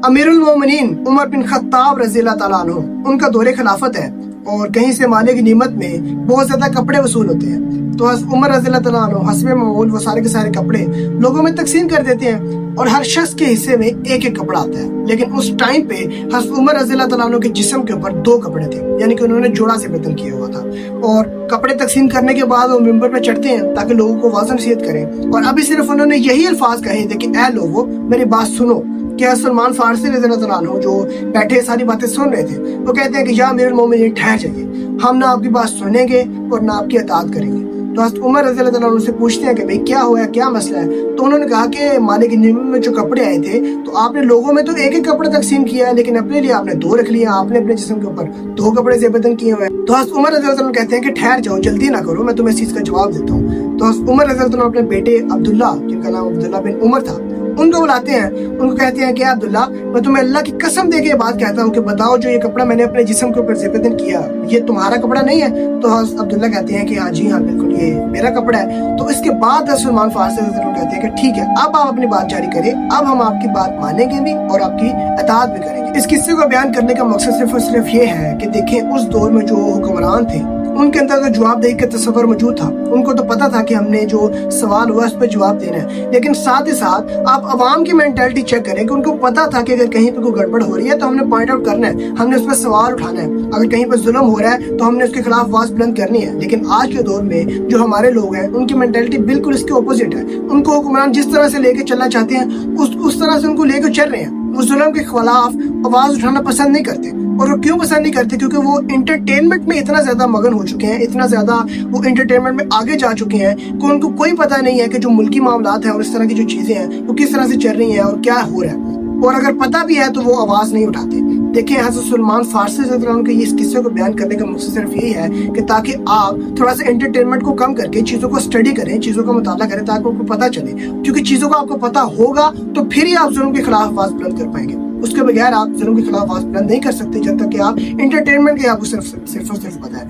अमीरुल मोमिनीन Umar bin Khattab रज़ी अल्लाह ताला अन्हु, उनका दौरे खिलाफत है और कहीं से माले की नीमत में बहुत ज्यादा कपड़े वसूल होते हैं। तो उमर रज़ी अल्लाह ताला अन्हु हस्बे मामूल वो सारे के सारे कपड़े लोगों में तकसीम कर देते हैं और हर शख्स के हिस्से में एक एक कपड़ा आता है। लेकिन उस टाइम पे हज़रत उमर रज़ी अल्लाह ताला अन्हु के जिस्म के ऊपर 2 कपड़े थे, यानी कि उन्होंने जोड़ा से बदन किया हुआ था। और कपड़े तकसीम करने के बाद वो मिंबर पे चढ़ते हैं ताकि लोगों को वाज़ नसीहत करें, और अभी सिर्फ उन्होंने यही अल्फाज कहे थे कि ऐ लोगो मेरी बात सुनो। क्या सलमान फारसी रज़ी अल्लाह अन्हु जो बैठे सारी बातें सुन रहे थे, वो कहते हैं कि या अमीरुल मोमिनीन ठहर जाइए, हम ना आपकी बात सुनेंगे और ना आपकी अताअत करेंगे। तो हज़रत उमर रज़ी अल्लाह अन्हु से पूछते हैं कि भाई क्या हुआ, क्या मसला है। तो उन्होंने कहा कि मालिक की नीमत में जो कपड़े आए थे तो आपने लोगों में तो एक एक कपड़ा तकसीम किया है, लेकिन अपने लिए आपने 2 रख लिया, आपने अपने जिस्म के ऊपर 2 कपड़े से बदन किए हुए हैं। तो हज़रत उमर रज़ी अल्लाह अन्हु कहते हैं कि ठहर जाओ, जल्दी ना करो, मैं तुम्हें इस चीज़ का जवाब देता हूँ। तो हज़रत उमर रज़ी अल्लाह अन्हु अपने बेटे अब्दुल्ला, जिनका नाम अब्दुल्ला बिन उमर था, उनको बुलाते हैं, उनको कहते हैं कि अब्दुल्ला मैं तुम्हें अल्लाह की कसम दे के ये बात कहता हूँ कि बताओ जो ये कपड़ा मैंने अपने जिस्म के ऊपर ज़ेबदन किया ये तुम्हारा कपड़ा नहीं है। तो अब्दुल्ला कहते हैं कि हाँ जी हाँ बिल्कुल ये मेरा कपड़ा है। तो इसके बाद सलमान फारसी कहते हैं कि ठीक है अब आप अपनी बात जारी करें, अब हम आपकी बात मानेंगे भी और आपकी अताअत भी करेंगे। इस किस्से को बयान करने का मकसद सिर्फ और सिर्फ ये है कि देखें उस दौर में जो हुक्मरान थे उनके अंदर तो जवाबदेही का तस्वर मौजूद था, उनको तो पता था कि हमने जो सवाल हुआ उस पर जवाब देना है। लेकिन साथ ही साथ आप अवाम की मेंटालिटी चेक करें कि उनको पता था कि अगर कहीं पे कोई गड़बड़ हो रही है तो हमने पॉइंट आउट करना है, हमने उस पर सवाल उठाना है, अगर कहीं पर जुल्म हो रहा है तो हमने उसके खिलाफ आवाज बुलंद करनी है। लेकिन आज के दौर में जो हमारे लोग हैं उनकी मेंटालिटी बिल्कुल इसके ऑपोजिट है। उनको हुक्मरान जिस तरह से लेके चलना चाहते हैं उस तरह से उनको लेकर चल रहे हैं, उस जुल्म के खिलाफ आवाज उठाना पसंद नहीं करते। और वो क्यों पसंद नहीं करते? क्योंकि वो इंटरटेनमेंट में इतना ज्यादा मगन हो चुके हैं, इतना ज्यादा वो इंटरटेनमेंट में आगे जा चुके हैं कि उनको कोई पता नहीं है कि जो मुल्की मामलात हैं और इस तरह की जो चीजें हैं वो किस तरह से चल रही हैं और क्या हो रहा है। और अगर पता भी है तो वो आवाज नहीं उठाते। देखिए हज़रत सलमान फारसी के इस किस्से को बयान करने का मकसद सिर्फ यही है कि ताकि आप थोड़ा सा एंटरटेनमेंट को कम करके चीज़ों को स्टडी करें, चीज़ों का मुताला करें ताकि आपको पता चले। क्योंकि चीज़ों का आपको पता होगा तो फिर ही आप जुल्म के खिलाफ आवाज़ बुलंद कर पाएंगे, उसके बगैर आप जुल्म के खिलाफ आवाज़ बुलंद नहीं कर सकते जब तक कि आप एंटरटेनमेंट के आपको सिर्फ और सिर्फ पता है।